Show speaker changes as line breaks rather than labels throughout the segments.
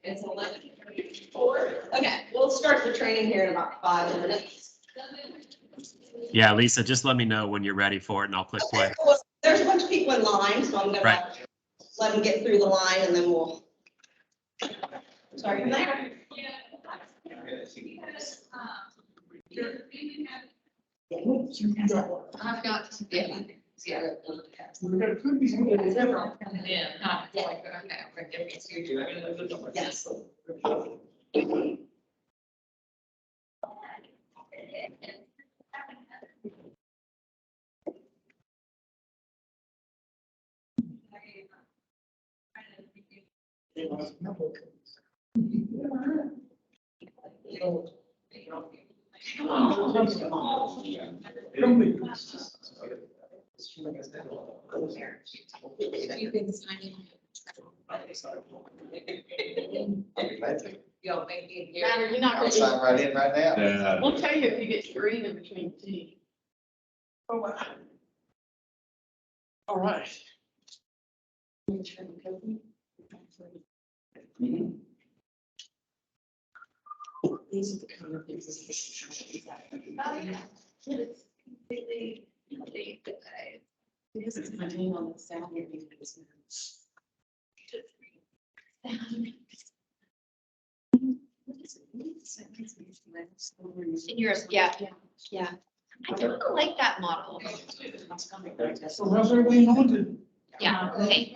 It's 11:34. Okay, we'll start the training here in about 5 minutes.
Yeah, Lisa, just let me know when you're ready for it and I'll click play.
Well, there's a bunch of people in line, so I'm gonna
Right.
let them get through the line and then we'll. Sorry.
I've got to be. Yeah.
Yes.
You can sign in. You'll make it here.
Matter, you're not
I'll
gonna,
sign right in right now.
Yeah.
we'll tell you if you get green in between T. Oh, wow. All right. These are the kind of things. This is my name on the salary.
In yours, yeah, yeah. I don't like that model.
So how's everybody doing?
Yeah, okay.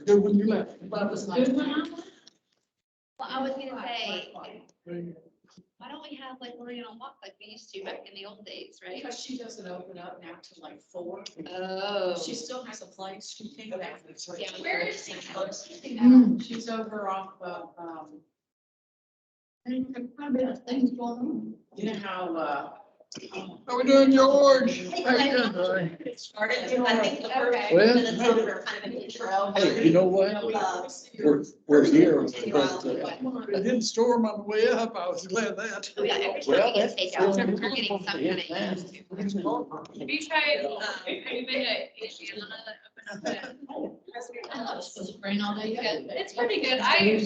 Good when you left.
Well, I was gonna say, why don't we have like Lorraine on walk like we used to back in the old days, right?
Because she doesn't open up now till like 4.
Oh.
She still has a place. She can go back.
Yeah, where is she?
She's over off of,
Quite a bit of things going on.
you know how,
How we doing, George? How
Hey,
you doing, buddy?
It started, I think the first
Okay.
few
Well,
minutes of it are kind of an intro.
Hey, you know what?
Uh,
We're here,
continue
but
on with what-
it didn't storm on the way up. I was glad of that.
Oh, yeah, every time
Well,
we get
that's
takeout,
still-
we're getting some kind of issues.
Have you tried, have you been to Asiana that opened up at?
it's supposed to rain all day.
Yeah, it's pretty good. I heard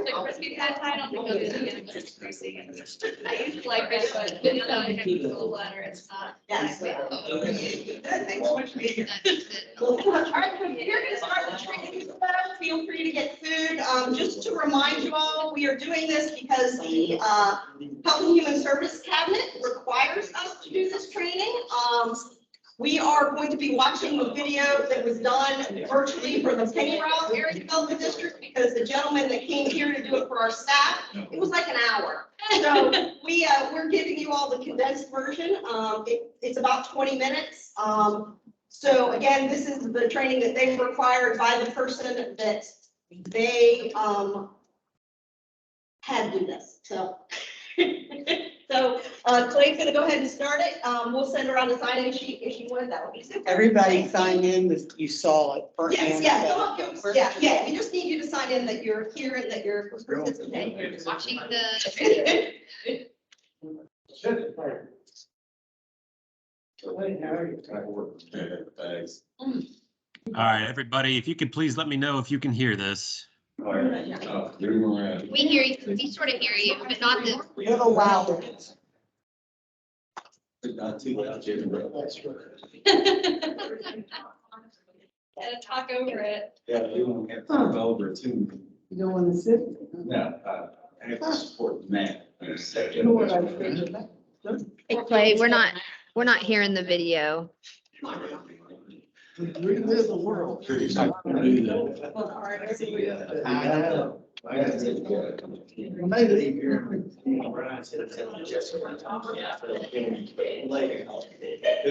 the crispy pad thai, I don't think it's gonna get as greasy. I used to like it, but it's not a heavy cold ladder, it's not.
Yes. Good, thanks so much for being here.
That's
All right, so we're gonna start the training. Feel free to get food. Just to remind you all, we are doing this because the Health and Human Service Cabinet requires us to do this training. We are going to be watching the video that was done virtually for the Pennyroyal Area Development District because the gentleman that came here to do it for our staff, it was like an hour. So we're giving you all the condensed version. It's about 20 minutes. So again, this is the training that they required by the person that they had to do this. So so Clay's gonna go ahead and start it. We'll send around a sign-in sheet if you would. That would be super.
Everybody sign in that you saw it.
Yes, yeah. We just need you to sign in that you're here and that you're participating.
Watching the.
All right, everybody, if you could please let me know if you can hear this.
We hear you, we sort of hear you, but not the.
We have a wow.
Not too loud, Jim.
Gotta talk over it.
Yeah, you won't have to go over too.
You don't want to sit?
No, I have to support the man.
You know what I think?
Hey, Clay, we're not hearing the video.
We live the world.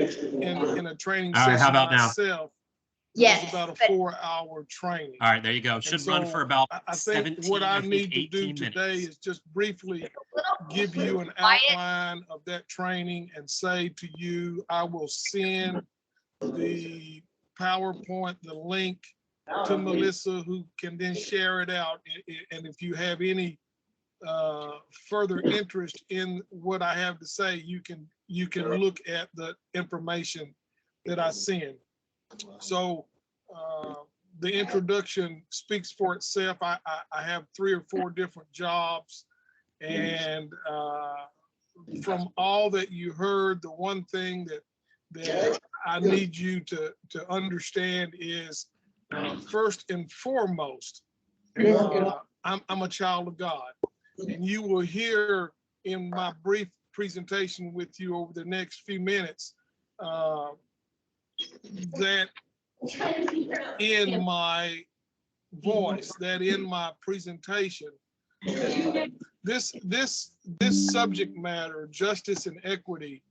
In a training
All right, how
session
about now?
myself,
Yes.
it's about a
but-
4-hour training.
All right, there you go.
And
Should run
so
for about
I think
17,
what I
I think
need to do
18
today
minutes.
is just briefly give you an
Quiet.
outline of that training and say to you, I will send the PowerPoint, the link to Melissa, who can then share it out. And if you have any further interest in what I have to say, you can look at the information that I send. So the introduction speaks for itself. I have 3 or 4 different jobs, and from all that you heard, the one thing that I need you to understand is first and foremost, I'm a child of God. And you will hear in my brief presentation with you over the next few minutes that in my voice, that in my presentation, this subject matter, justice and equity,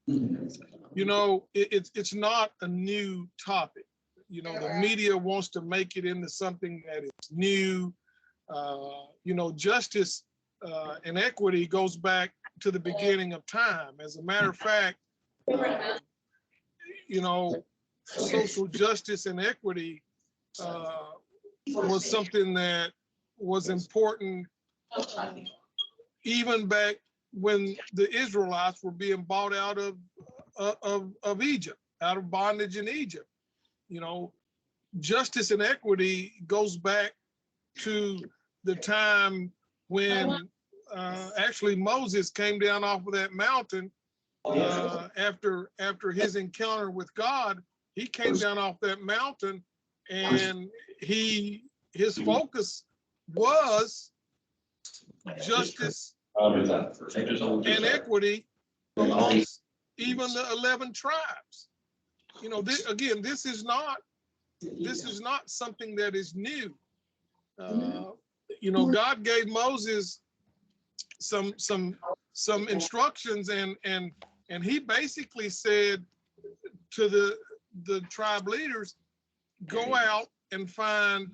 you know, it's not a new topic. You know, the media wants to make it into something that is new. You know, justice and equity goes back to the beginning of time. As a matter of fact, you know, social justice and equity was something that was important even back when the Israelites were being bought out of Egypt, out of bondage in Egypt. You know, justice and equity goes back to the time when actually Moses came down off of that mountain after his encounter with God. He came down off that mountain, and his focus was justice and equity amongst even the 11 tribes. You know, again, this is not something that is new. You know, God gave Moses some instructions, and he basically said to the tribe leaders, go out and find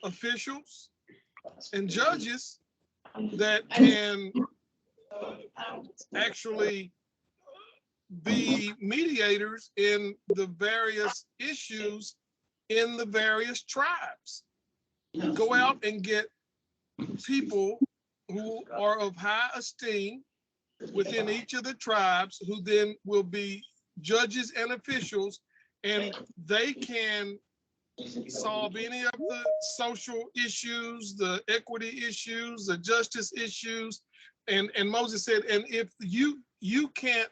officials and judges that can actually be mediators in the various issues in the various tribes. Go out and get people who are of high esteem within each of the tribes, who then will be judges and officials, and they can solve any of the social issues, the equity issues, the justice issues. And Moses said, and if you can't,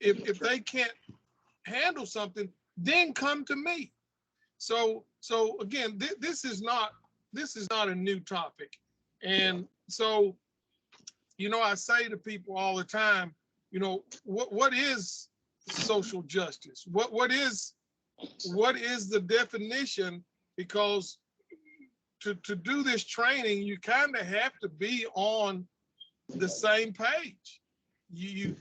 if they can't handle something, then come to me. So again, this is not a new topic. And so, you know, I say to people all the time, you know, what is social justice? What is the definition? Because to do this training, you kind of have to be on the same page. You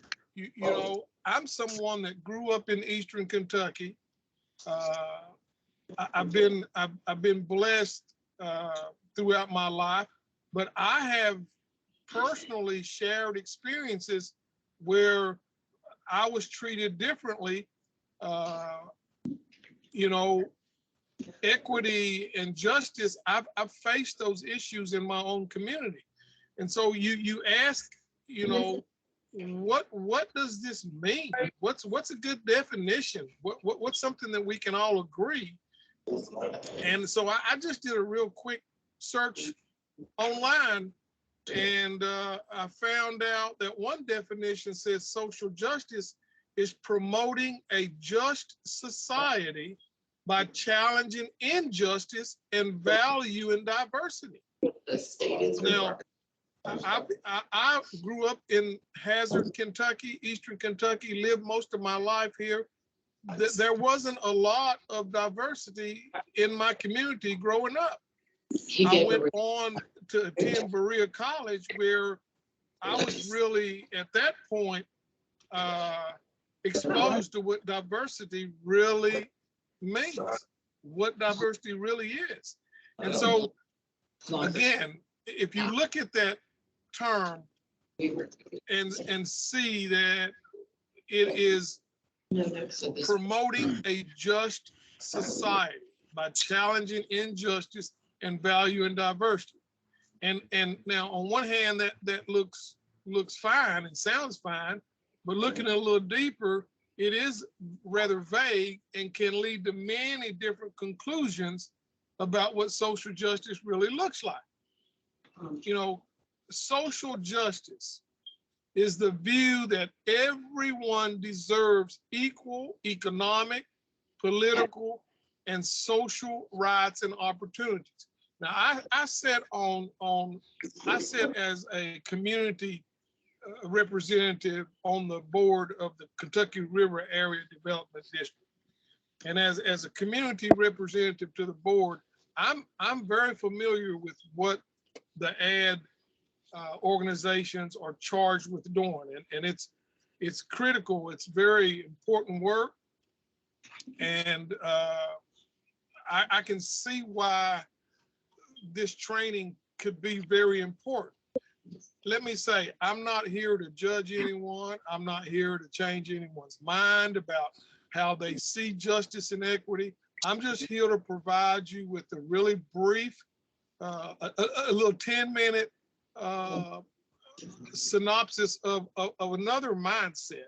know, I'm someone that grew up in Eastern Kentucky. I've been blessed throughout my life, but I have personally shared experiences where I was treated differently. You know, equity and justice, I've faced those issues in my own community. And so you ask, you know, what does this mean? What's a good definition? What's something that we can all agree? And so I just did a real quick search online, and I found out that one definition says social justice is promoting a just society by challenging injustice and valuing diversity. Now, I grew up in Hazard, Kentucky, Eastern Kentucky, lived most of my life here. There wasn't a lot of diversity in my community growing up. I went on to attend Berea College, where I was really, at that point, exposed to what diversity really means, what diversity really is. And so, again, if you look at that term and see that it is promoting a just society by challenging injustice and valuing diversity. And now on one hand, that looks fine and sounds fine, but looking a little deeper, it is rather vague and can lead to many different conclusions about what social justice really looks like. You know, social justice is the view that everyone deserves equal economic, political, and social rights and opportunities. Now, I sat as a community representative on the board of the Kentucky River Area Development District. And as a community representative to the board, I'm very familiar with what the NKADD organizations are charged with doing. And it's critical, it's very important work. And I can see why this training could be very important. Let me say, I'm not here to judge anyone. I'm not here to change anyone's mind about how they see justice and equity. I'm just here to provide you with a really brief, a little 10-minute synopsis of another mindset.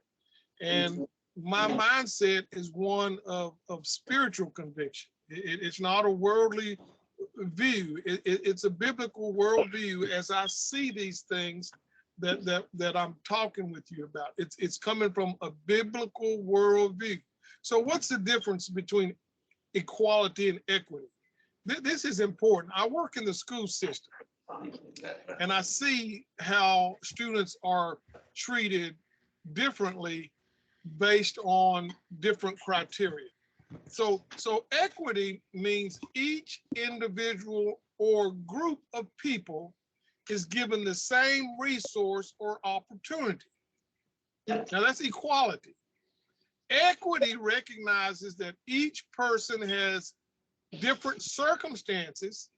And my mindset is one of spiritual conviction. It's not a worldly view. It's a biblical worldview as I see these things that I'm talking with you about. It's coming from a biblical worldview. So what's the difference between equality and equity? This is important. I work in the school system and I see how students are treated differently based on different criteria. So equity means each individual or group of people is given the same resource or opportunity. Now that's equality. Equity recognizes that each person has different circumstances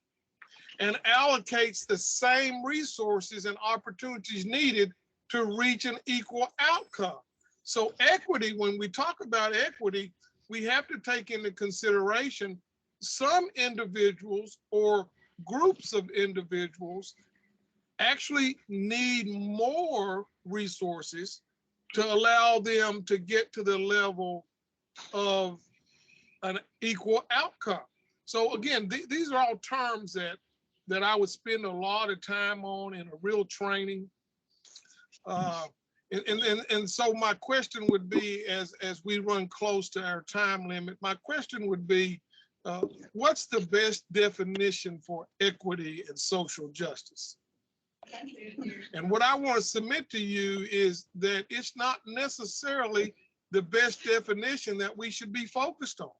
and allocates the same resources and opportunities needed to reach an equal outcome. So equity, when we talk about equity, we have to take into consideration some individuals or groups of individuals actually need more resources to allow them to get to the level of an equal outcome. So again, these are all terms that I would spend a lot of time on in a real training. And so my question would be, as we run close to our time limit, my question would be, what's the best definition for equity and social justice? And what I want to submit to you is that it's not necessarily the best definition that we should be focused on.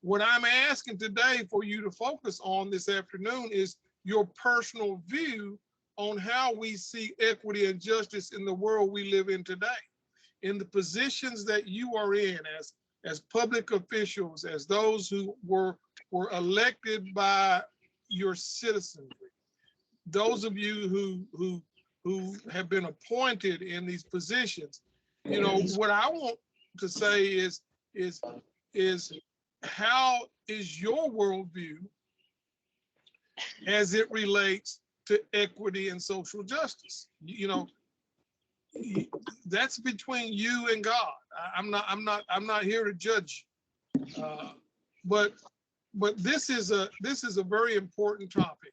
What I'm asking today for you to focus on this afternoon is your personal view on how we see equity and justice in the world we live in today, in the positions that you are in as public officials, as those who were elected by your citizenry, those of you who have been appointed in these positions. You know, what I want to say is how is your worldview as it relates to equity and social justice? You know, that's between you and God. I'm not here to judge you. But this is a very important topic.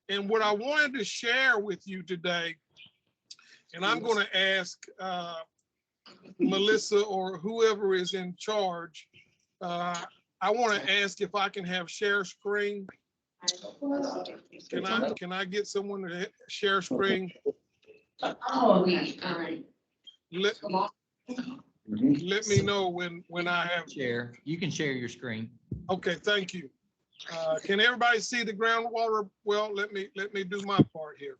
And what I wanted to share with you today, and I'm going to ask Melissa or whoever is in charge, I want to ask if I can have share screen. Can I get someone to share screen?
Oh, all right.
Let me know when I have.
Share. You can share your screen.
Okay, thank you. Can everybody see the groundwater? Well, let me do my part here.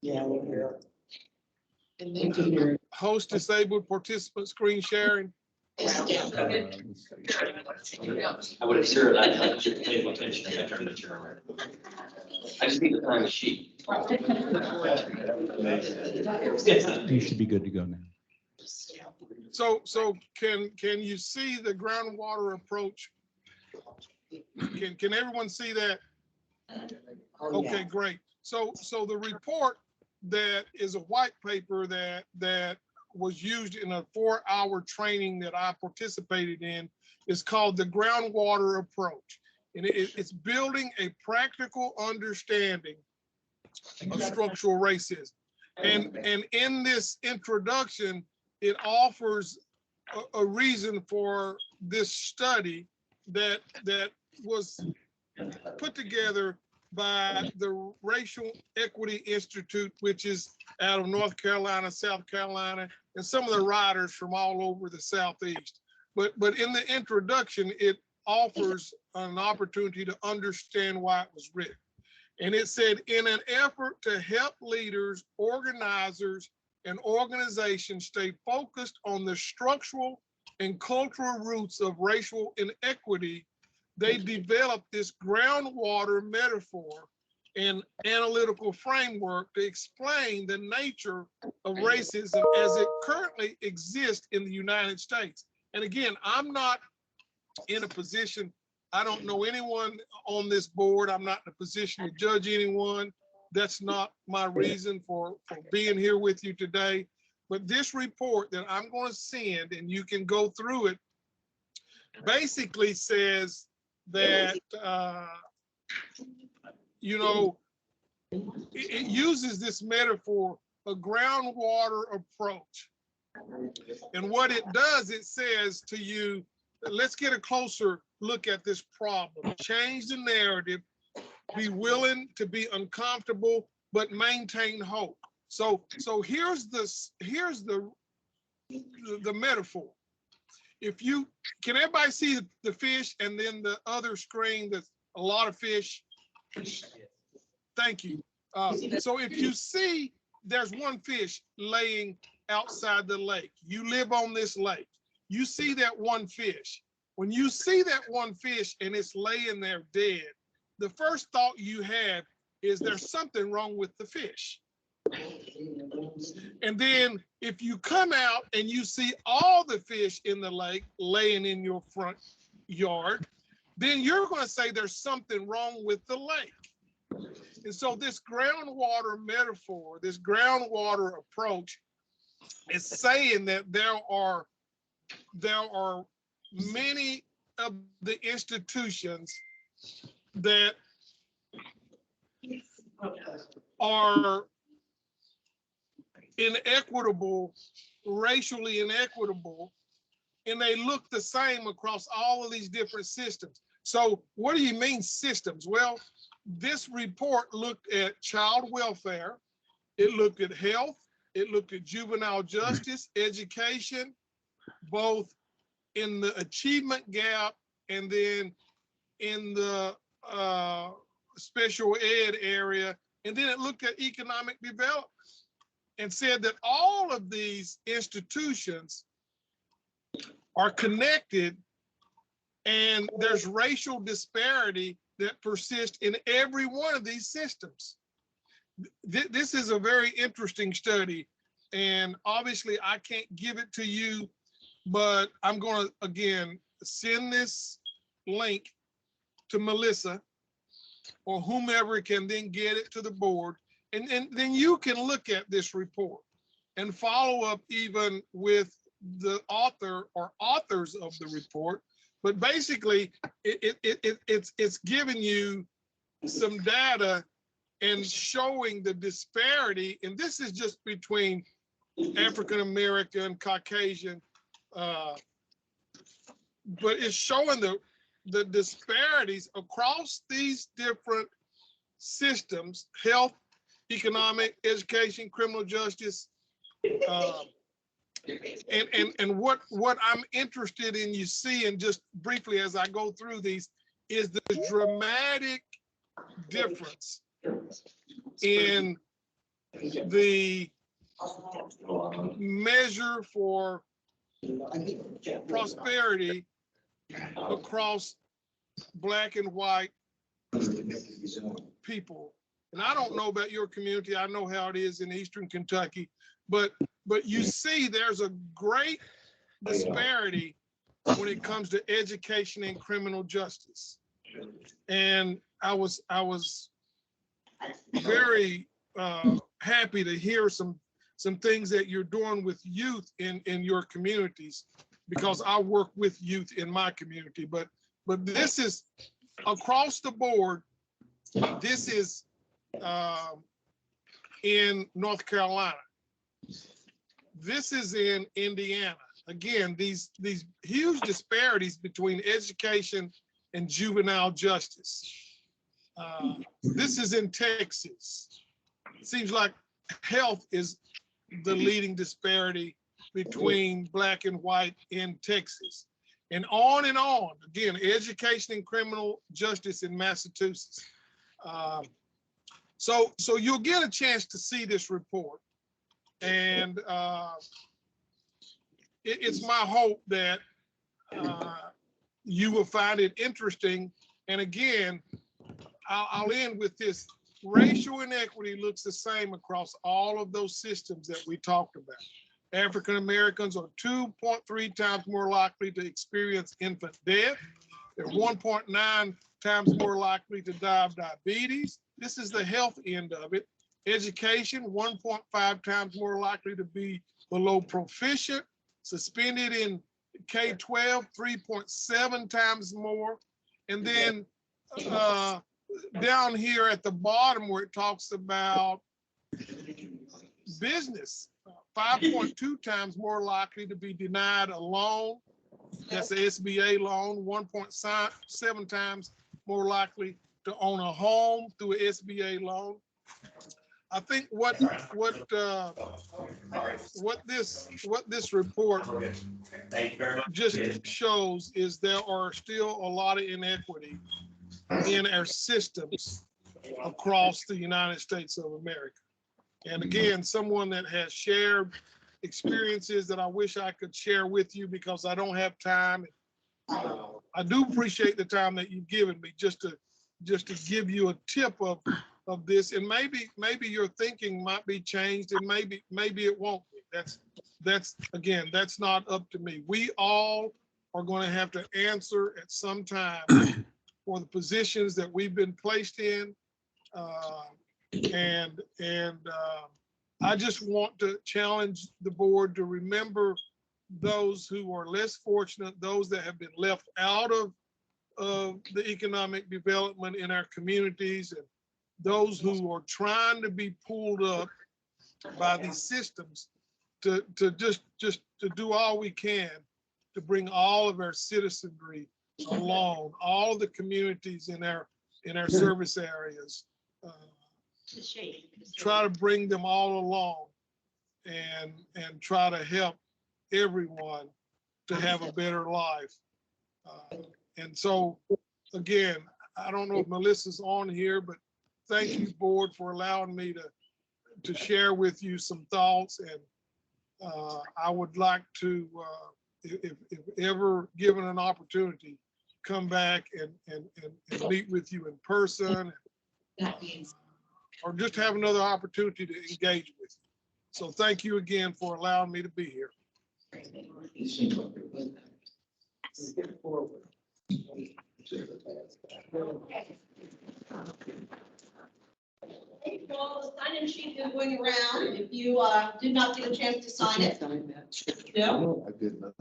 Yeah, we're here.
And then
Host disabled participant screen sharing.
I would have sure I should pay attention to turn the chair around. I just need to find a sheet.
You should be good to go now.
So can you see the groundwater approach? Can everyone see that? Okay, great. So the report that is a white paper that was used in a 4-hour training that I participated in is called the groundwater approach. And it's building a practical understanding of structural racism. And in this introduction, it offers a reason for this study that was put together by the Racial Equity Institute, which is out of North Carolina, South Carolina, and some of the writers from all over the Southeast. But in the introduction, it offers an opportunity to understand why it was written. And it said, in an effort to help leaders, organizers, and organizations stay focused on the structural and cultural roots of racial inequity, they developed this groundwater metaphor and analytical framework to explain the nature of racism as it currently exists in the United States. And again, I'm not in a position, I don't know anyone on this board. I'm not in a position to judge anyone. That's not my reason for being here with you today. But this report that I'm going to send, and you can go through it, basically says that, you know, it uses this metaphor, a groundwater approach. And what it does, it says to you, let's get a closer look at this problem. Change the narrative, be willing to be uncomfortable, but maintain hope. So here's the metaphor. If you, can everybody see the fish and then the other screen that's a lot of fish? Thank you. So if you see there's one fish laying outside the lake, you live on this lake, you see that one fish. When you see that one fish and it's laying there dead, the first thought you have is there's something wrong with the fish. And then if you come out and you see all the fish in the lake laying in your front yard, then you're going to say there's something wrong with the lake. And so this groundwater metaphor, this groundwater approach is saying that there are many of the institutions that are inequitable, racially inequitable, and they look the same across all of these different systems. So what do you mean systems? Well, this report looked at child welfare, it looked at health, it looked at juvenile justice, education, both in the achievement gap and then in the special ed area, and then it looked at economic development and said that all of these institutions are connected and there's racial disparity that persists in every one of these systems. This is a very interesting study, and obviously I can't give it to you, but I'm going to, again, send this link to Melissa or whomever can then get it to the board. And then you can look at this report and follow up even with the author or authors of the report. But basically, it's giving you some data and showing the disparity. And this is just between African-American, Caucasian, but it's showing the disparities across these different systems: health, economic, education, criminal justice. And what I'm interested in you seeing just briefly as I go through these is the dramatic difference in the measure for prosperity across Black and white people. And I don't know about your community. I know how it is in Eastern Kentucky, but you see there's a great disparity when it comes to education and criminal justice. And I was very happy to hear some things that you're doing with youth in your communities, because I work with youth in my community. But this is across the board. This is in North Carolina. This is in Indiana. Again, these huge disparities between education and juvenile justice. This is in Texas. It seems like health is the leading disparity between Black and white in Texas. And on and on. Again, education and criminal justice in Massachusetts. So you'll get a chance to see this report. And it's my hope that you will find it interesting. And again, I'll end with this. Racial inequity looks the same across all of those systems that we talked about. African Americans are 2.3 times more likely to experience infant death. They're 1.9 times more likely to die of diabetes. This is the health end of it. Education, 1.5 times more likely to be below proficient. Suspended in K-12, 3.7 times more. And then down here at the bottom where it talks about business, 5.2 times more likely to be denied a loan. That's the SBA loan. 1.7 times more likely to own a home through an SBA loan. I think what this report just shows is there are still a lot of inequity in our systems across the United States of America. And again, someone that has shared experiences that I wish I could share with you because I don't have time. I do appreciate the time that you've given me just to give you a tip of this, and maybe your thinking might be changed, and maybe it won't be. That's not up to me. We all are going to have to answer at some time for the positions that we've been placed in, and I just want to challenge the board to remember those who are less fortunate, those that have been left out of the economic development in our communities, and those who are trying to be pulled up by these systems to just to do all we can to bring all of our citizenry along, all the communities in our service areas, try to bring them all along and try to help everyone to have a better life. And so, again, I don't know if Melissa's on here, but thank you, board, for allowing me to share with you some thoughts. And I would like to, if ever given an opportunity, come back and meet with you in person, or just have another opportunity to engage with you. So thank you again for allowing me to be here.
Hey, Joel, the sign-in sheet is going around. If you did not get a chance to sign it. No.
I did not.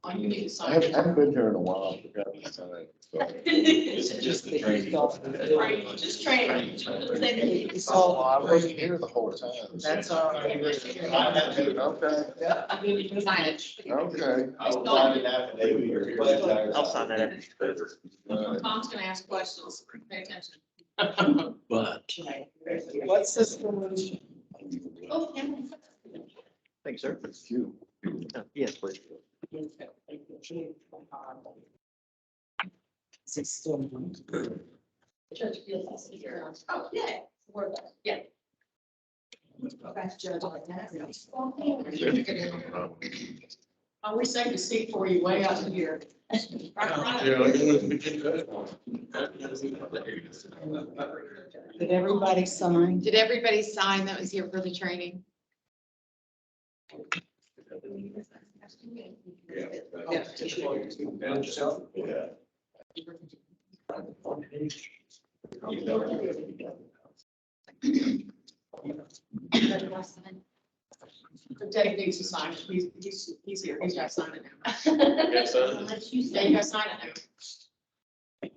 Oh, you need to
I
sign
haven't,
it.
I haven't been here in a while. I forgot to sign it, so.
It's just the training.
Just training.
Oh, I wasn't here the whole time.
That's all right.
Okay,
You need to sign it.
okay.
I'll sign it after.
I'll sign that.
Tom's gonna ask questions. Pay attention.
But.
What's this one?
Oh, yeah.
Thanks, sir.
It's you.
Yes, please.
Judge feels here. Oh, yeah. We're good. Yeah. That's Judge.
Oh, we saved a seat for you way out here.
Did everybody sign?
Did everybody sign that was here for the training?
Dave needs to sign it. He's here. He's got to sign it now.
Yes, sir.
Unless you say you got to sign it now.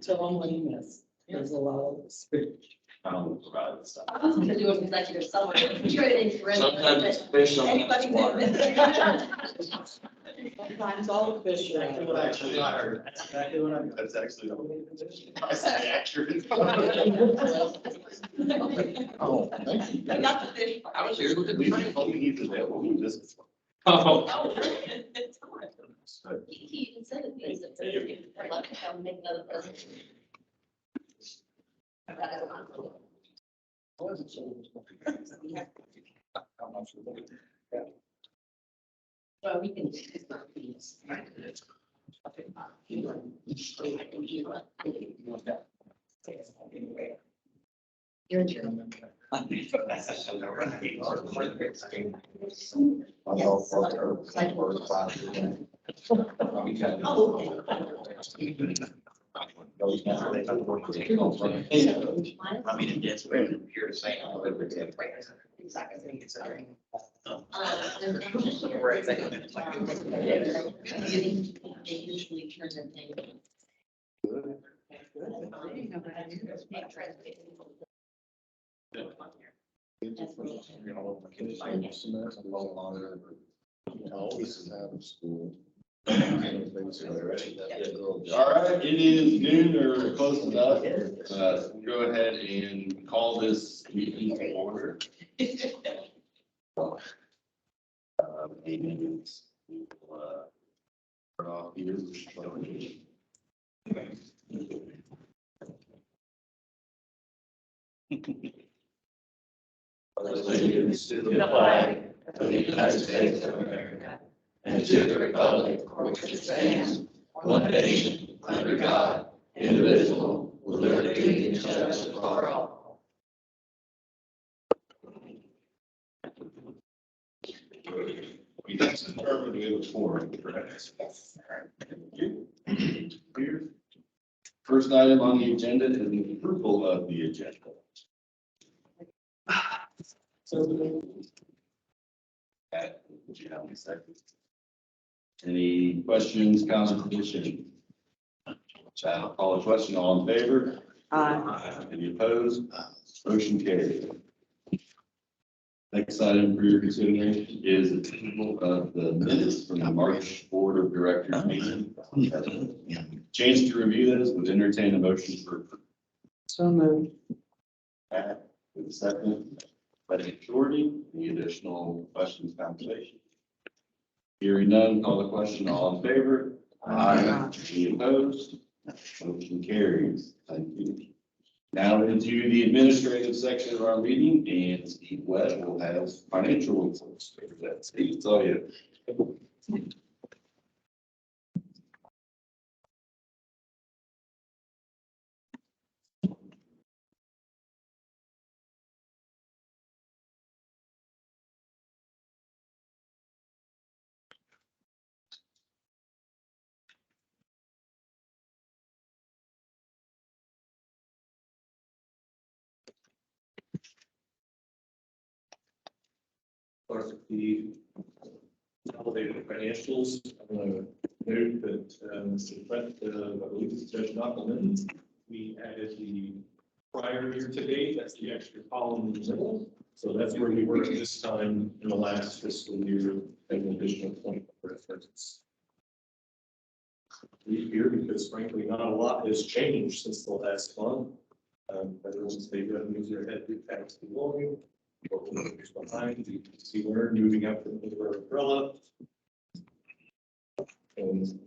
So I'm letting this. There's a lot of speech.
I don't provide this stuff.
I was gonna do an executive summary. You're in.
Sometimes it's fish, sometimes it's water.
Sometimes all fish.
Exactly what I heard. That's exactly what I heard. That's actually. That's accurate.
Oh, thank you.
I got the fish.
I was here with the meeting. All we need is that. We'll do this. Oh.
Oh, it's all right.
He even said it means that I'd love to come make another presentation. Well, we can. You're in German.
I know for her, like, we're about to-
I mean, it's here to say.
They usually turn the thing.
All this is out of school.
All right, it is noon or close enough. Go ahead and call this meeting to order. Meetings, start off here. Allegiance to the flag of the United States of America and to the republic for which it stands, one nation, under God, indivisible, with liberty and justice for all. We just determined we have a forum, correct?
Yes, sir.
Here. First item on the agenda is the approval of the agenda. Would you have any seconds? Any questions, comments, additions? I'll call a question. All in favor? Any opposed? Motion carried. Next item for your consideration is approval of the minutes from the March Board of Directors meeting. Chance to review this, would entertain a motion for approval.
So moved.
With a second, by majority, any additional questions, conversation? Hearing none, call the question. All in favor?
Aye.
Any opposed? Motion carries. Thank you. Now into the administrative section of our meeting, and Steve Webb will have financial reports. Steve, it's all you.
Start with the consolidated financials. I want to note that, I believe it's Judge Knuckleman, we added the prior year to date, that's the extra column in the middle. So that's where we were at this time in the last fiscal year, and an additional point of reference. We here because frankly, not a lot has changed since the last month. Federal state revenues are ahead of tax volume. Behind, you can see we're moving up from the umbrella. And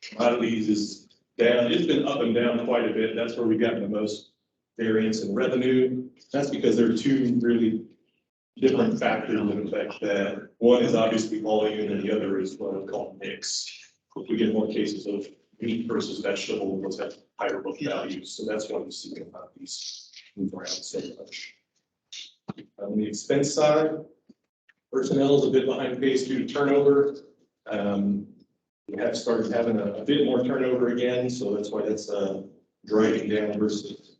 commodities is down, it's been up and down quite a bit. That's where we've gotten the most variance in revenue. That's because there are two really different factors that affect that. One is obviously volume and the other is what we call mix. If we get more cases of meat versus vegetable, those have higher book values. So that's why we see these move around so much. On the expense side, personnel is a bit behind pace due to turnover. We have started having a bit more turnover again, so that's why that's driving down versus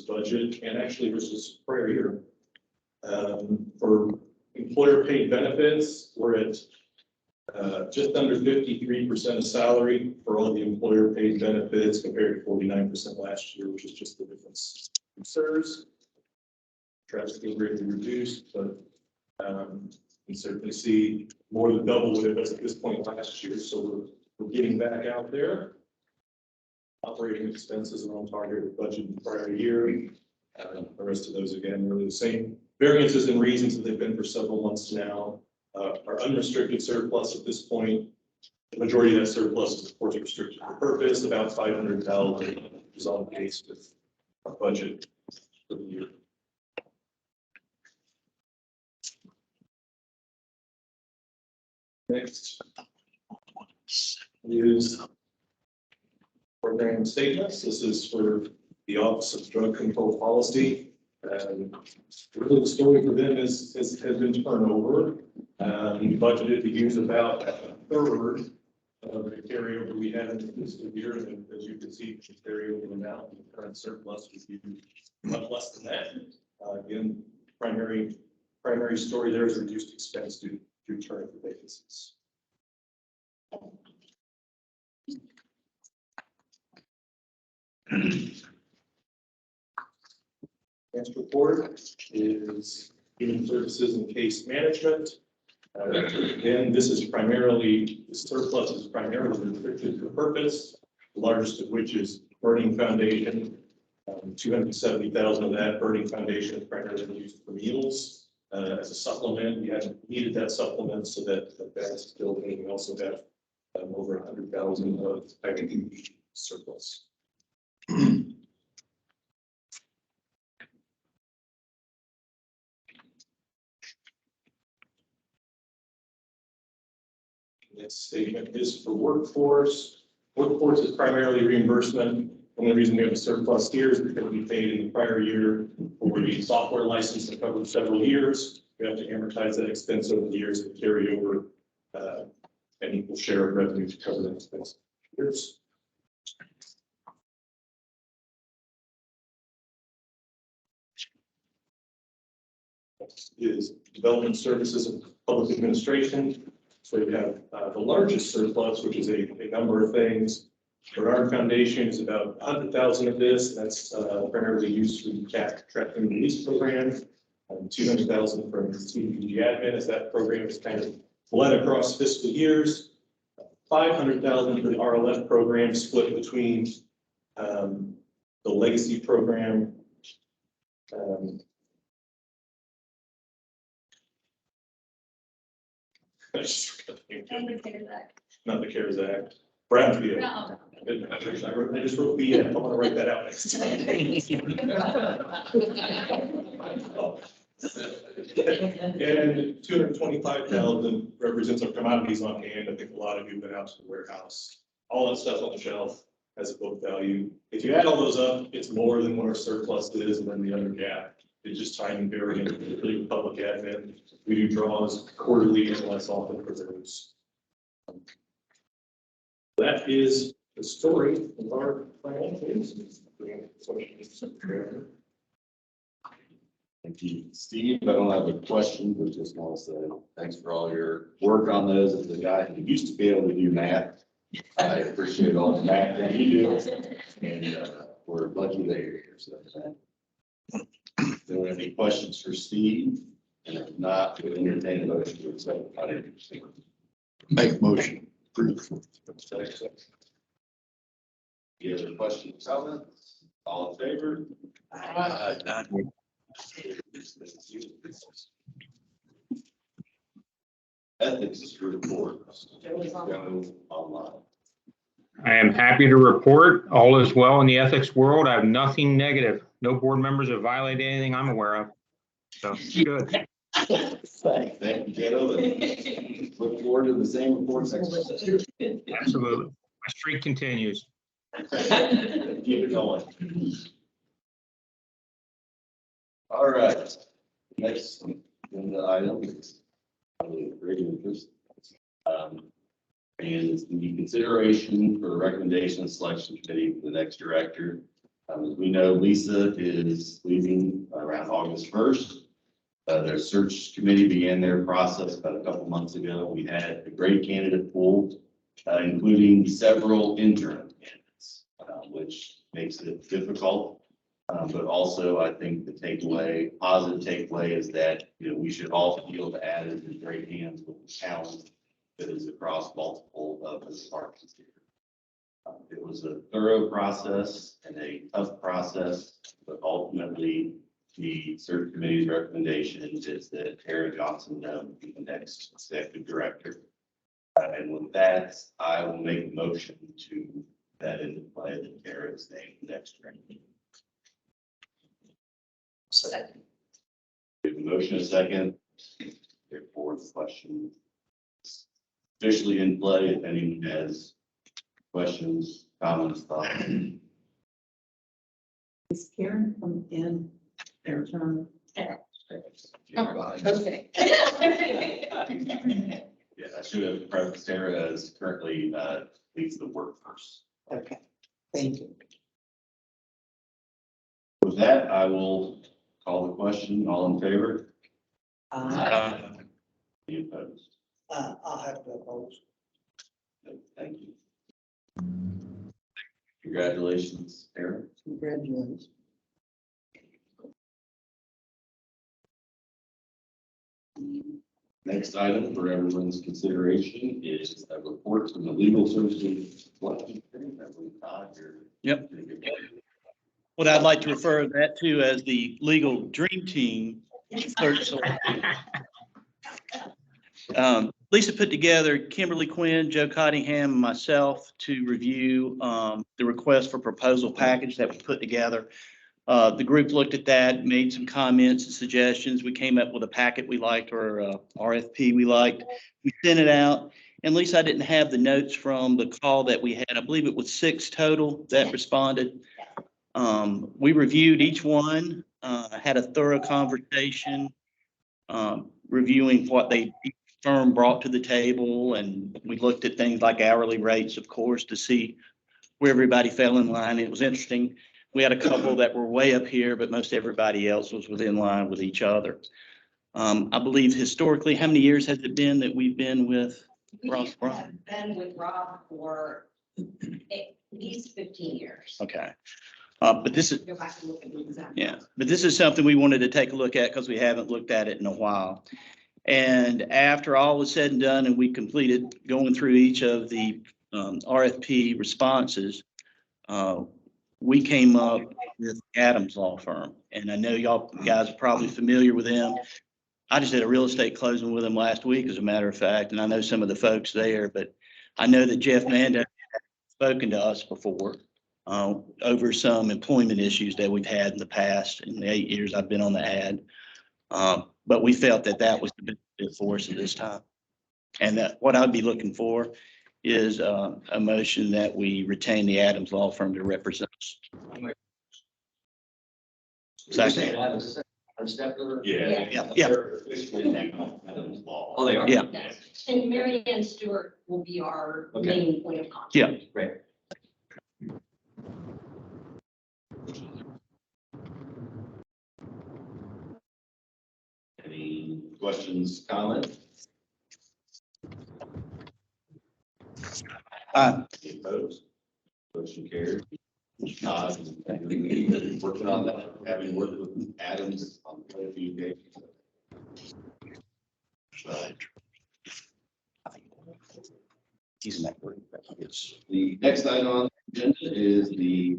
budget and actually versus prior year. For employer paid benefits, we're at just under 53% of salary for all the employer paid benefits compared to 49% last year, which is just the difference in CSRS. Drastically greatly reduced, but you certainly see more than double what it was at this point last year. So we're getting back out there. Operating expenses are on target with budget in the prior year. The rest of those, again, really the same variances and reasons that they've been for several months now. Our unrestricted surplus at this point, the majority of that surplus is of course restricted for purpose, about $500,000 is on pace with our budget for the year. Next is program statements. This is for the Office of Drug Control Policy. Really the story for them has been turnover. We budgeted to use about a third of the carryover we had in the fiscal year. And as you can see, the carryover amount in the current surplus would be much less than that. Again, primary story there is reduced expense due to turnover vacancies. Next report is human services and case management. Again, this is primarily, the surplus is primarily restricted for purpose, the largest of which is Burning Foundation. 270,000 of that Burning Foundation is primarily used for meals as a supplement. We hadn't needed that supplement, so that's still being. We also have over 100,000 of IPP surplus. Next statement is for workforce. Workforce is primarily reimbursement. The only reason we have a surplus here is because we paid in the prior year for the software license that covered several years. We have to amortize that expense over the years to carry over an equal share of revenue to cover that expense. Years. Next is development services and public administration. So we have the largest surplus, which is a number of things. Bernard Foundation is about 100,000 of this. That's primarily used for the CAC track and release program. 200,000 from CDPG admin, as that program is kind of bled across fiscal years. 500,000 for the RLF program, split between the legacy program. Not the CARES Act. Brownfield.
No.
I just wrote BF. I want to write that out next time. And 225,000 represents our commodities on hand. I think a lot of you have been out to the warehouse. All that stuff on the shelf has a book value. If you add all those up, it's more than what our surplus is and then the other gap. It's just timing variant, particularly with public admin. We do draws quarterly and less often for those. That is the story of our financials.
Thank you, Steve. I don't have a question, but just want to say thanks for all your work on those. As a guy who used to be able to do math, I appreciate all the math that you do. And we're lucky that you're here. So, if there are any questions for Steve, and if not, we'll entertain a motion to accept. Make motion. Any other questions, comments? All in favor? Ethics report. Go online.
I am happy to report all is well in the ethics world. I have nothing negative. No board members have violated anything I'm aware of. So good.
Thank you, Joe. Look forward to the same reports next week.
Absolutely. My streak continues.
Keep it going. All right. Next item is probably of great interest. And it's the consideration for the recommendation and selection committee for the next director. As we know, Lisa is leaving around August 1st. Their search committee began their process about a couple months ago. We had a great candidate pool, including several interim candidates, which makes it difficult. But also, I think the positive takeaway is that, we should all feel that added in great hands with the talent that is across multiple of the departments here. It was a thorough process and a tough process, but ultimately the search committee's recommendation is that Tara Johnson be the next executive director. And with that, I will make a motion to that into play that Tara is named the next director.
Second.
We have a motion, a second. Therefore, the question is officially in play. If anyone has questions, comments, thoughts.
Is Karen from in their term?
Yeah,
Okay.
I should have prefaced Tara as currently leads the workforce.
Okay, thank you.
With that, I will call the question. All in favor? Any opposed?
I'll have to oppose.
Thank you. Congratulations, Tara.
Congratulations.
Next item for everyone's consideration is a report from the legal services.
Yep. What I'd like to refer that to as the legal dream team. Lisa put together Kimberly Quinn, Joe Cottingham, and myself to review the request for proposal package that we put together. The group looked at that, made some comments and suggestions. We came up with a packet we liked, or RFP we liked. We sent it out. And Lisa, I didn't have the notes from the call that we had. I believe it was 6 total that responded. We reviewed each one, had a thorough conversation, reviewing what each firm brought to the table. And we looked at things like hourly rates, of course, to see where everybody fell in line. It was interesting. We had a couple that were way up here, but most everybody else was within line with each other. I believe historically, how many years has it been that we've been with Ross
We
Brown?
have been with Rob for at least 15 years.
Okay. But this is,
Go back and look at the exact.
yeah, but this is something we wanted to take a look at because we haven't looked at it in a while. And after all was said and done, and we completed going through each of the RFP responses, we came up with Adams Law Firm. And I know y'all guys are probably familiar with them. I just did a real estate closing with them last week, as a matter of fact, and I know some of the folks there, but I know that Jeff Manda has spoken to us before over some employment issues that we've had in the past in the 8 years I've been on the ad. But we felt that that was the benefit for us at this time. And that what I'd be looking for is a motion that we retain the Adams Law Firm to represent us. Second.
Yeah.
Yeah.
Oh, they are?
Yeah.
And Mary Ann Stewart will be our main point of contact.
Yeah.
Right. Any questions, comments? Any opposed? Motion carried. Working on that, having worked with Adams on quite a few occasions. The next item on the agenda is the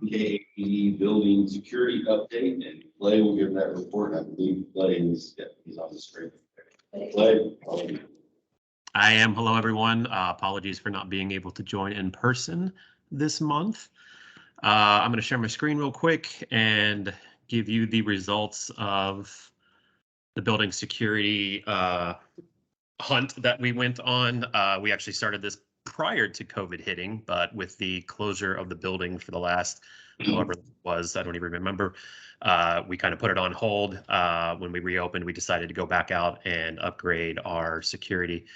NKADD building security update, and Clay will give that report. I believe Clay is, he's on the screen. Clay.
I am. Hello, everyone. Apologies for not being able to join in person this month. I'm going to share my screen real quick and give you the results of the building security hunt that we went on. We actually started this prior to COVID hitting, but with the closure of the building for the last, however it was, I don't even remember, we kind of put it on hold. When we reopened, we decided to go back out and upgrade our security.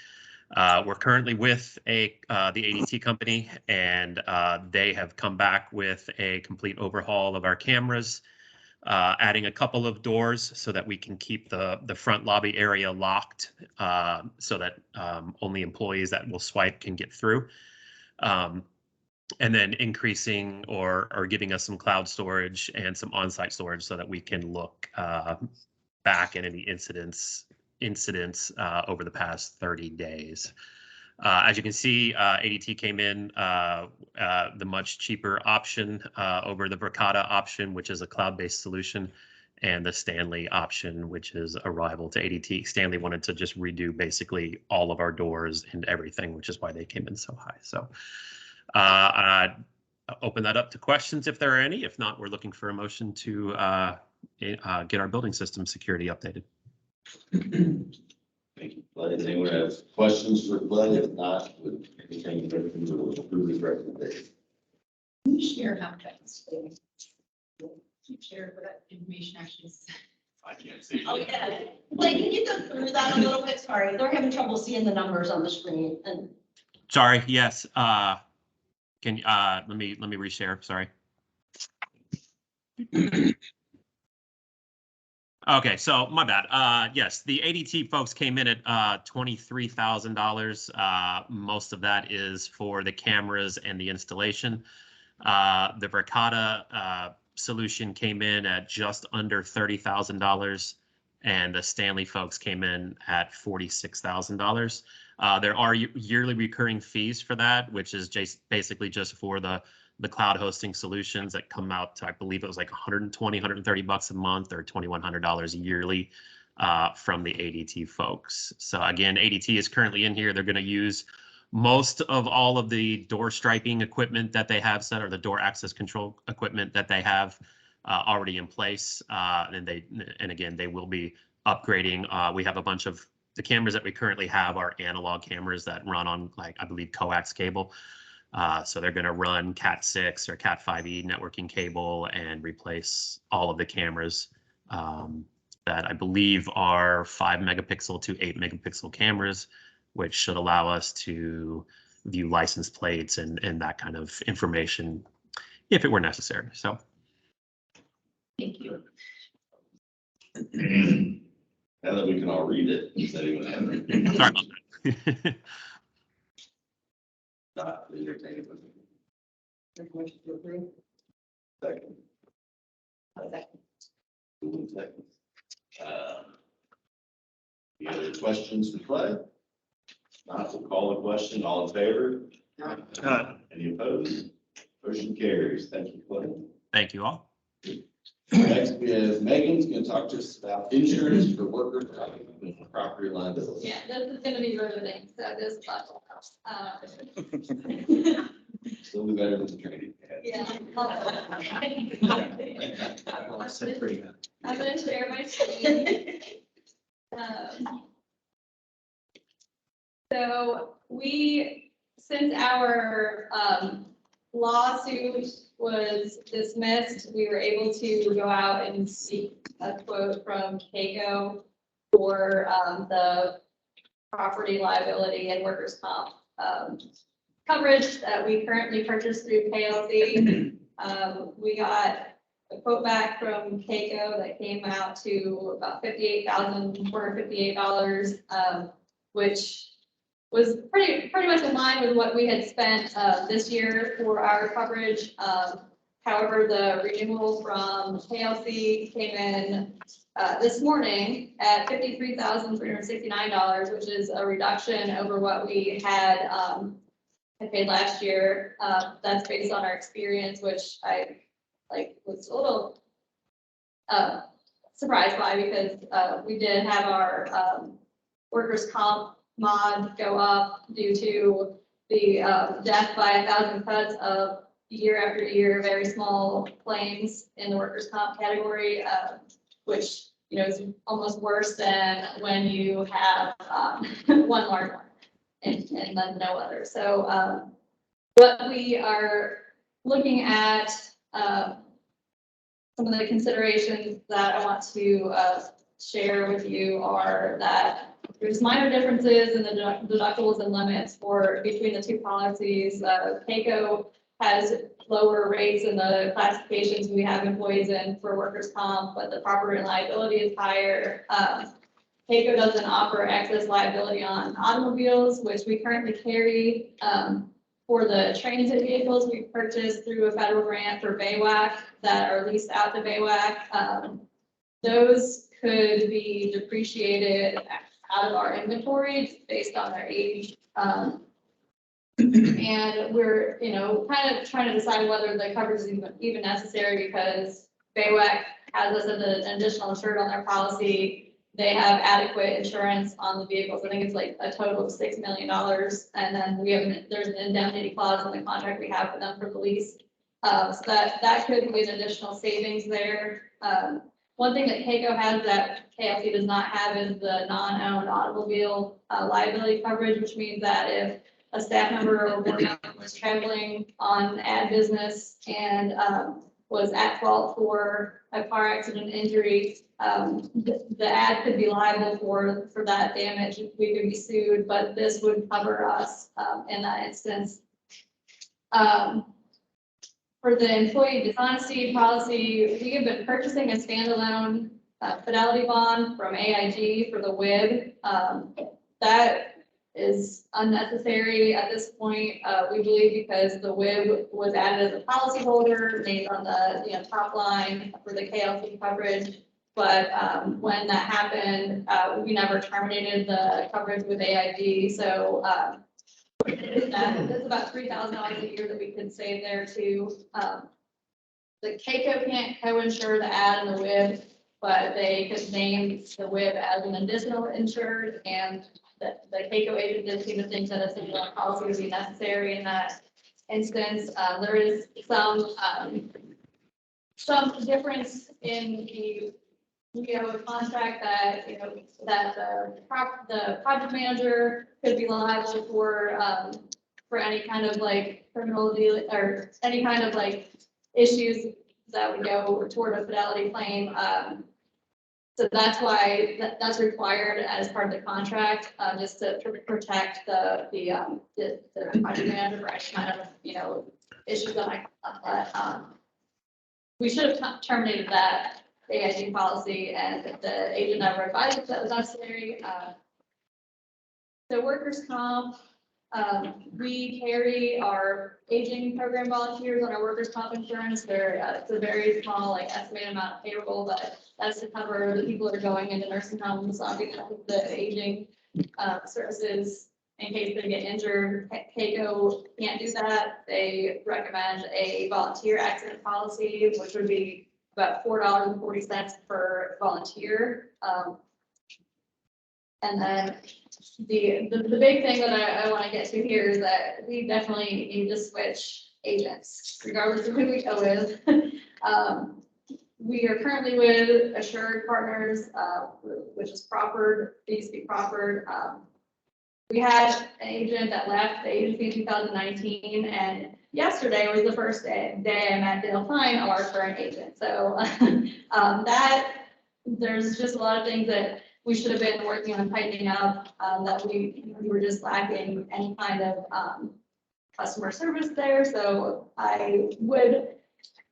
We're currently with the ADT company, and they have come back with a complete overhaul of our cameras, adding a couple of doors so that we can keep the front lobby area locked, so that only employees that will swipe can get through. And then increasing or giving us some cloud storage and some on-site storage so that we can look back at any incidents over the past 30 days. As you can see, ADT came in the much cheaper option over the Verkada option, which is a cloud-based solution, and the Stanley option, which is a rival to ADT. Stanley wanted to just redo basically all of our doors and everything, which is why they came in so high. So I'd open that up to questions if there are any. If not, we're looking for a motion to get our building system security updated.
Thank you, Clay. Does anyone have questions for Clay? If not, would entertain a motion to approve his recommendation.
Can you share how that's? Share what that information actually is.
I can't see.
Oh, yeah. Like, can you go through that a little bit? Sorry, they're having trouble seeing the numbers on the screen and.
Sorry. Yes. Can let me reshare. Sorry. Okay, so my bad. Yes, the ADT folks came in at $23,000. Most of that is for the cameras and the installation. The Verkada solution came in at just under $30,000, and the Stanley folks came in at $46,000. There are yearly recurring fees for that, which is basically just for the cloud hosting solutions that come out to, I believe it was like 120, 130 bucks a month or $2,100 yearly from the ADT folks. So again, ADT is currently in here. They're going to use most of all of the door striping equipment that they have set, or the door access control equipment that they have already in place. And again, they will be upgrading. We have a bunch of the cameras that we currently have are analog cameras that run on, like, I believe, coax cable. So they're going to run Cat 6 or Cat 5e networking cable and replace all of the cameras that I believe are 5 megapixel to 8 megapixel cameras, which should allow us to view license plates and that kind of information if it were necessary. So.
Thank you.
Now that we can all read it, does anyone have anything?
Sorry about that.
Not entertain it.
Recommendation to approve.
Second.
Second.
Moving second. Any other questions for Clay? Not, we'll call the question. All in favor? Any opposed? Motion carries. Thank you, Clay.
Thank you all.
Next, we have Megan's going to talk to us about insurance for workers' property liability.
Yeah, this is gonna be riveting, so this,
Still be better than the training.
yeah. I'm gonna share my screen. So since our lawsuit was dismissed, we were able to go out and seek a quote from KADD for the property liability and workers' comp coverage that we currently purchase through KLC. We got a quote back from KADD that came out to about $58,458, which was pretty much in line with what we had spent this year for our coverage. However, the renewal from KLC came in this morning at $53,369, which is a reduction over what we had paid last year. That's based on our experience, which I was a little surprised by, because we did have our workers' comp mod go up due to the death by 1,000 cuts of year after year, very small claims in the workers' comp category, which, is almost worse than when you have one large one and then no other. So what we are looking at, some of the considerations that I want to share with you are that there's minor differences in the deductibles and limits for between the two policies. CAECO has lower rates in the classifications we have employees in for workers' comp, but the property and liability is higher. CAECO doesn't offer excess liability on automobiles, which we currently carry. For the transit vehicles we purchased through a federal grant for BAWAC that are leased out to BAWAC, those could be depreciated out of our inventory based on their age. And we're, kind of trying to decide whether the coverage is even necessary because BAWAC has us as an additional insured on their policy. They have adequate insurance on the vehicles. I think it's like a total of $6 million. And then there's an indemnity clause in the contract we have with them for the lease. So that could be an additional savings there. One thing that CAECO has that KLC does not have is the non-owned automobile liability coverage, which means that if a staff member or board member was traveling on ad business and was at fault for a car accident injury, the ad could be liable for that damage. We could be sued, but this would cover us in that instance. For the employee dishonesty policy, we have been purchasing a standalone fidelity bond from AIG for the WIB. That is unnecessary at this point, we believe, because the WIB was added as a policyholder, named on the top line for the KLC coverage. But when that happened, we never terminated the coverage with AIG. So that's about $3,000 a year that we could save there too. The CAECO can't co-insure the ad and the WIB, but they could name the WIB as an additional insured, and the CAECO agent did seem to think that a single policy would be necessary in that instance. There is some difference in the contract that, that the project manager could be liable for any kind of like criminal deal or any kind of like issues that would go toward a fidelity claim. So that's why that's required as part of the contract, just to protect the project manager for any kind of, issues that we should have terminated that AIG policy, and the agent never advised us that was necessary. So workers' comp, we carry our aging program volunteers on our workers' comp insurance. It's a very small, estimated amount of payroll, but that's to cover the people that are going into nursing homes on behalf of the aging services in case they get injured. CAECO can't do that. They recommend a volunteer accident policy, which would be about $4.40 per volunteer. And then the big thing that I want to get to here is that we definitely need to switch agents, regardless of who we go with. We are currently with Assured Partners, which is Crawford, BC Crawford. We had an agent that left the agency in 2019, and yesterday was the first day I met Dale Klein, our current agent. So there's just a lot of things that we should have been working on tightening up, that we were just lacking any kind of customer service there. So I would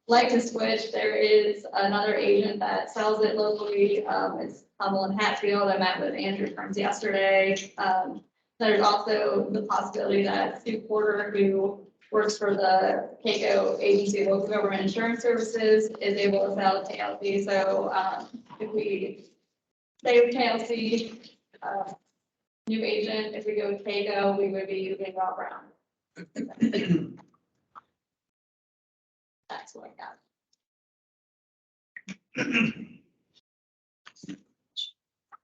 like to switch. There is another agent that sells it locally. It's Hummel and Hatfield. I met with Andrew Kearns yesterday. There's also the possibility that Sue Porter, who works for the CAECO Agency of Local Government Insurance Services, is able to sell KLC. So if we stay with KLC, new agent, if we go with CAECO, we would be using Rob Brown. That's what I got.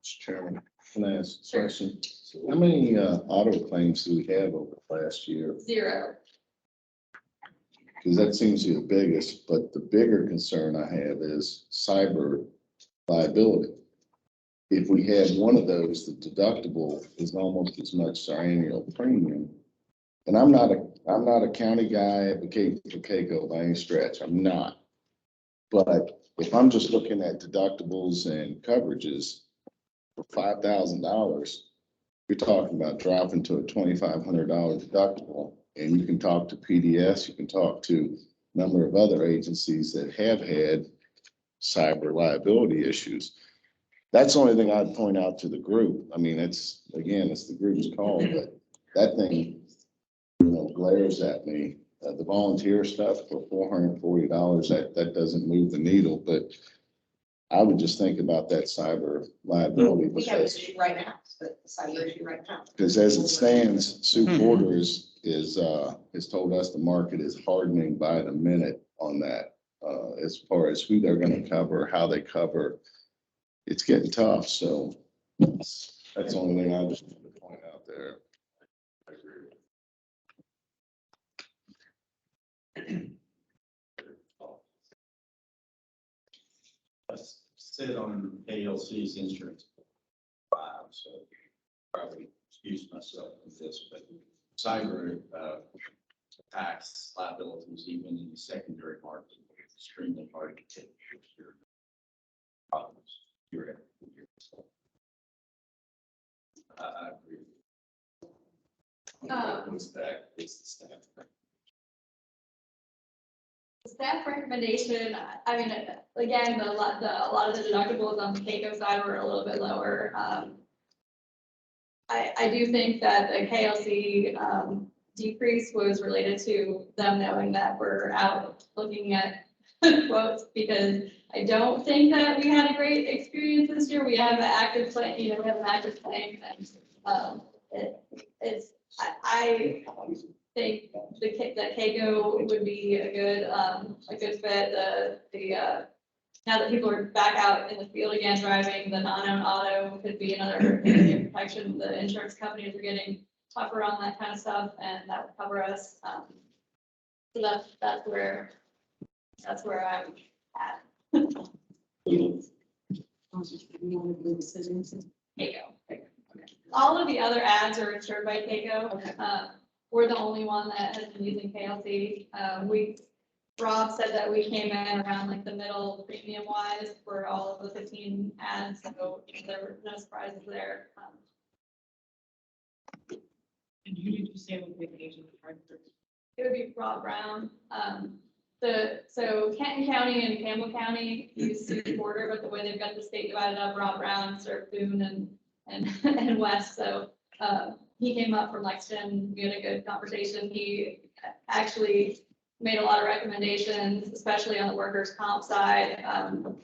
Chairman, can I ask a
Sure.
question? How many auto claims do we have over the last year?
0.
Because that seems to be the biggest, but the bigger concern I have is cyber liability. If we had one of those, the deductible is almost as much as our annual premium. And I'm not a county guy advocating for CAECO by any stretch. I'm not. But if I'm just looking at deductibles and coverages for $5,000, you're talking about dropping to a $2,500 deductible. And you can talk to PDS, you can talk to a number of other agencies that have had cyber liability issues. That's the only thing I'd point out to the group. I mean, it's the group's call, but that thing, glares at me. The volunteer stuff for $440, that doesn't move the needle, but I would just think about that cyber liability
We have an
because,
issue right now, the cyber issue right now.
because as it stands, Sue Borders has told us the market is hardening by the minute on that. As far as who they're gonna cover, how they cover, it's getting tough, so that's the only thing I just want to point out there. I agree.
I sit on ALC's insurance. So probably excuse myself with this, but cyber attacks, liabilities, even in the secondary market, are extremely hard to take. Problems. I agree.
Um,
It's the staff.
Staff recommendation, I mean, again, a lot of the deductibles on the KCO side were a little bit lower. I do think that the KLC decrease was related to them knowing that we're out looking at quotes, because I don't think that we had a great experience this year. We have an active claim, we have an active claim, and I think that KCO would be a good fit. Now that people are back out in the field again driving, the non-owned auto could be another area of protection. The insurance companies are getting tougher on that kind of stuff, and that would cover us. So that's where I'm at. KCO. All of the other ads are insured by KCO. We're the only one that has been using KLC. Rob said that we came in around like the middle premium wise for all of the 15 ads, so there were no surprises there.
And who did you say would be the agent?
It would be Rob Brown. So Kenton County and Campbell County use the border, but the way they've got the state divided up, Rob Brown served Boone and West. So he came up from Lexington. We had a good conversation. He actually made a lot of recommendations, especially on the workers' comp side.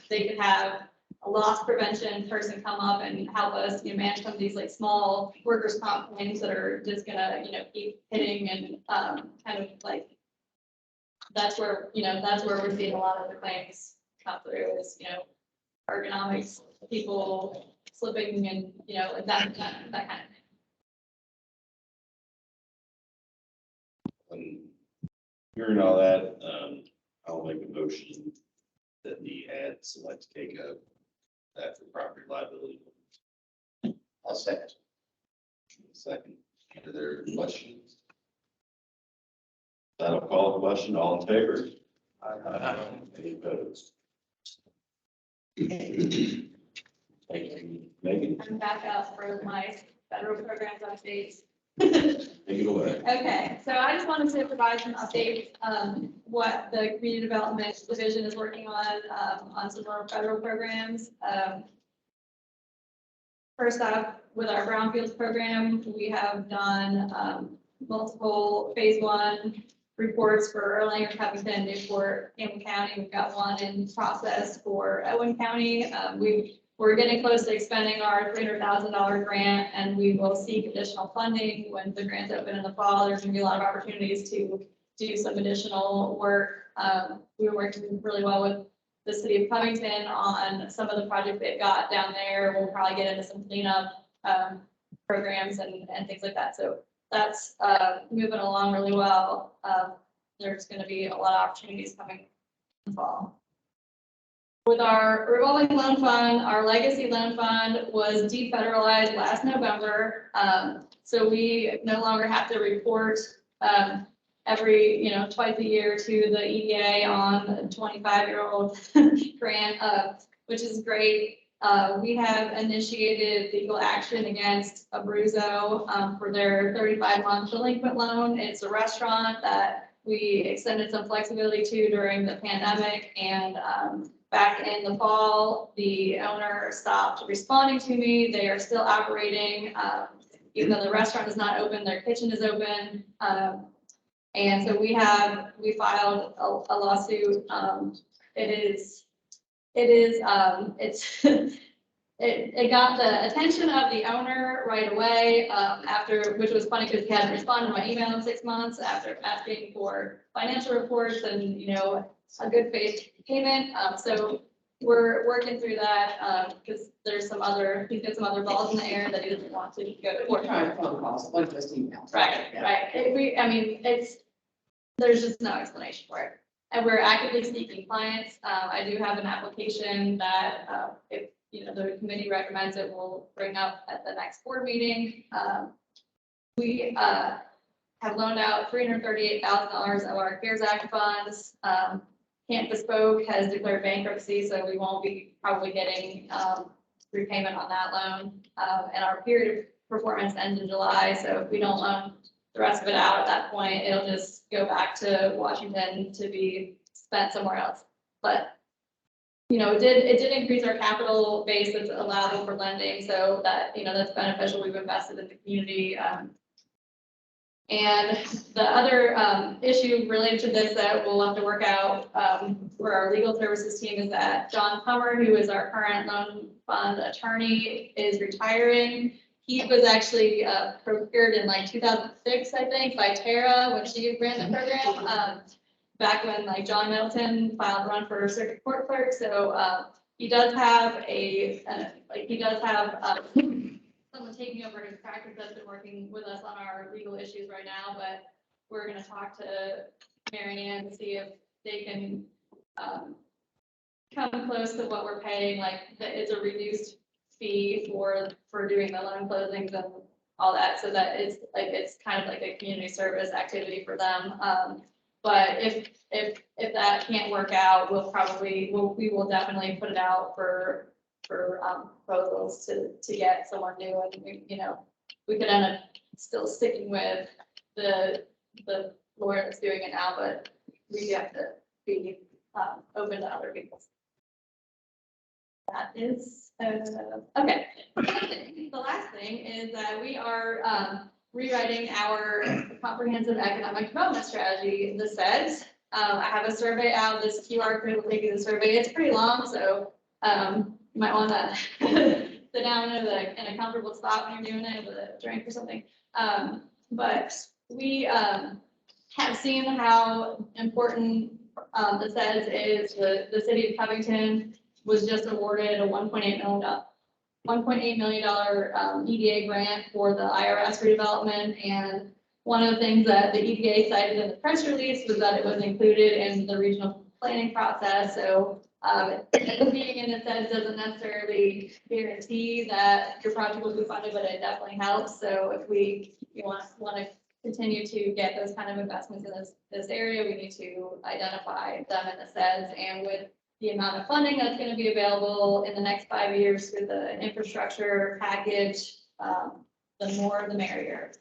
They could have a loss prevention person come up and help us, manage some of these like small workers' comp claims that are just gonna, keep hitting, and kind of like, that's where we're seeing a lot of the claims come through is, ergonomics, people slipping and, like that kind of thing.
Hearing all that, I'll make a motion that the ad select KCO that for property liability. I'll second. Second. Are there questions? That'll call the question. All in favor? Aye. Any opposed? Thank you. Megan,
I'm back up for my federal programs updates.
take it away.
Okay, so I just wanted to provide some updates, what the Community Development Division is working on some of our federal programs. First off, with our Brownfields program, we have done multiple phase 1 reports for Erlanger, Covington, Newport, Campbell County. We've got one in process for Owen County. We're getting close to expending our $300,000 grant, and we will seek additional funding when the grants open in the fall. There's going to be a lot of opportunities to do some additional work. We were working really well with the city of Covington on some of the projects they've got down there. We'll probably get into some cleanup programs and things like that. So that's moving along really well. There's going to be a lot of opportunities coming in the fall. With our revolving loan fund, our legacy loan fund was defederalized last November. So we no longer have to report every, twice a year to the EDA on a 25-year-old grant, which is great. We have initiated legal action against Abruzzo for their 35-month delinquent loan. It's a restaurant that we extended some flexibility to during the pandemic, and back in the fall, the owner stopped responding to me. They are still operating, even though the restaurant is not open, their kitchen is open. And so we filed a lawsuit. It got the attention of the owner right away, which was funny because he hadn't responded to my email in 6 months after asking for financial reports and, a good faith payment. So we're working through that, because he's got some other balls in the air that he doesn't want to go to court.
Trying phone calls, one just emails.
Right. There's just no explanation for it. And we're actively seeking clients. I do have an application that, if, the committee recommends it, we'll bring up at the next board meeting. We, have loaned out $338,000 of our CARES Act funds. Camp Bespoke has declared bankruptcy, so we won't be probably getting, repayment on that loan. And our period of performance ends in July, so if we don't loan the rest of it out at that point, it'll just go back to Washington to be spent somewhere else. But, it did increase our capital base that's allowable for lending, so that, that's beneficial. We've invested in the community. And the other issue related to this that we'll have to work out for our legal services team is that John Plummer, who is our current loan fund attorney, is retiring. He was actually procured in 2006, I think, by Tara when she ran the program. Back when John Middleton filed run for circuit court clerk. So he does have someone taking over his practice that's been working with us on our legal issues right now, but we're gonna talk to Mary Ann to see if they can come close to what we're paying, that it's a reduced fee for doing the loan closings and all that, so that it's kind of like a community service activity for them. But if that can't work out, we will definitely put it out for proposals to get someone new, and we could end up still sticking with the lawyer that's doing it now, but we have to be open to other people. That is okay. The last thing is that we are rewriting our comprehensive economic development strategy, the SEDS. I have a survey out. This QR code will take you to the survey. It's pretty long, so you might want to sit down in a comfortable spot when you're doing it with a drink or something. But we have seen how important the SEDS is. The city of Covington was just awarded a $1.8 million EDA grant for the IRS redevelopment. And one of the things that the EDA cited in the press release was that it was included in the regional planning process. So being in the SEDS doesn't necessarily guarantee that your project will be funded, but it definitely helps. So if you want to continue to get those kind of investments in this area, we need to identify them in the SEDS. And with the amount of funding that's going to be available in the next 5 years through the infrastructure package, the more the merrier.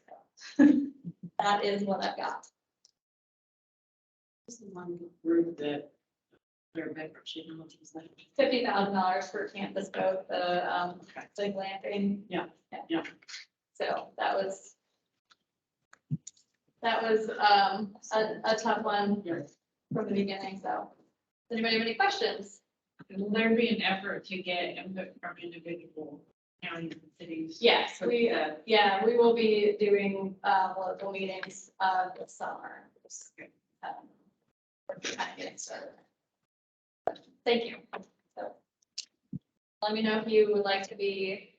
That is what I've got.
This is one group that their bankruptcy, how much was that?
$50,000 for Camp Bespoke, the glamping.
Yeah.
So that was a tough one from the beginning. So does anybody have any questions?
Will there be an effort to get input from individual counties and cities?
Yes, we will be doing local meetings this summer. We're kind of getting started. Thank you. So let me know if you would like to be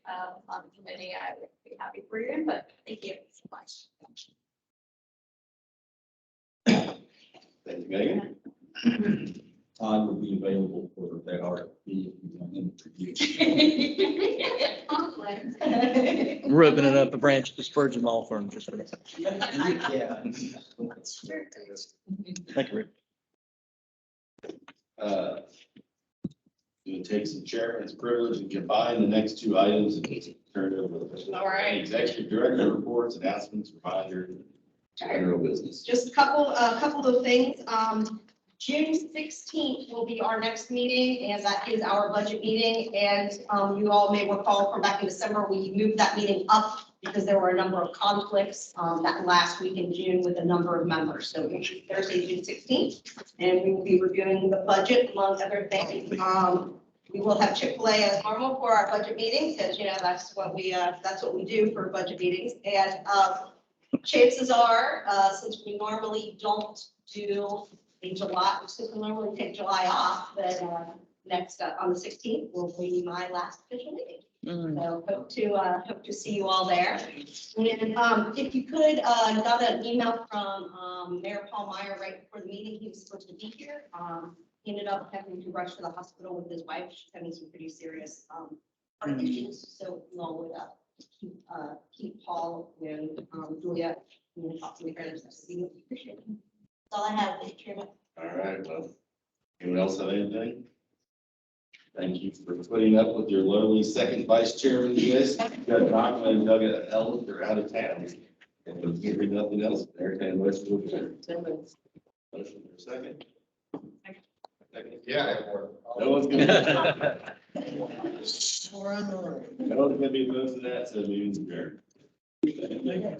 on the committee. I would be happy for your input. Thank you so much.
Thank you, Megan.
Todd will be available for that RFP if you want him to review.
We're opening up a branch at the Spurgeon Law Firm just for that.
Yeah.
Thank you, Rick.
Do going to take some chairman's privilege and combine the next two items and turn it over to the
All right.
executive director reports, announcements, reminder, general business.
Just a couple of things. June 16th will be our next meeting, and that is our budget meeting. And you all may recall from back in December, we moved that meeting up because there were a number of conflicts that last week in June with a number of members. So it will be Thursday, June 16th, and we will be reviewing the budget among other things. We will have Chick-fil-A as normal for our budget meeting, because that's what we do for budget meetings. And chances are, since we normally don't do in July, since we normally take July off, but next on the 16th will be my last official meeting. So hope to see you all there. And if you could, got an email from Mayor Paul Meyer right before the meeting. He was supposed to be here. He ended up having to rush to the hospital with his wife. She's having some pretty serious heart issues. So along with keep Paul and Julia and talk to me. Appreciate it. That's all I have. Thank you very much.
All right, well, anyone else have anything? Thank you for putting up with your lowly second vice chairman list. Got Doc and Doug Ellis, they're out of town. And if you hear nothing else, entertain motion to adjourn. Motion for a second. Second.
Yeah, I have one.
No one's gonna. No one's gonna be opposed to that, so meeting's adjourned.
Yeah.